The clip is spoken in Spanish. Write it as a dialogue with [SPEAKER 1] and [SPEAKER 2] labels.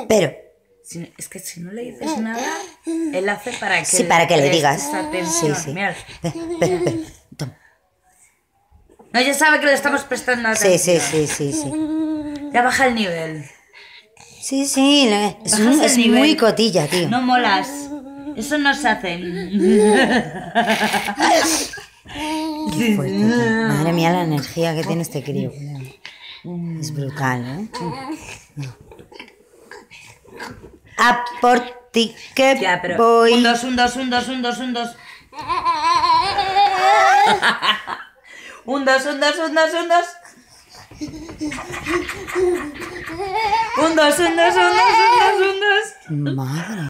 [SPEAKER 1] Pero
[SPEAKER 2] es que si no le dices nada, él hace para que...
[SPEAKER 1] sí, para que le digas.
[SPEAKER 2] Esa tensión.
[SPEAKER 1] Sí.
[SPEAKER 2] Mira.
[SPEAKER 1] Espera. Toma.
[SPEAKER 2] No, ya sabe que le estamos prestando atención.
[SPEAKER 1] Sí.
[SPEAKER 2] Ya baja el nivel.
[SPEAKER 1] Sí,
[SPEAKER 2] Bajas
[SPEAKER 1] es
[SPEAKER 2] el nivel.
[SPEAKER 1] muy cotilla, tío.
[SPEAKER 2] No molas. Eso no se hace.
[SPEAKER 1] Qué fuerte, tío. Madre mía, la energía que tiene este crío. Es brutal, ¿eh? A por ti que
[SPEAKER 2] Ya, pero
[SPEAKER 1] voy.
[SPEAKER 2] un dos. Un dos.
[SPEAKER 1] Madre.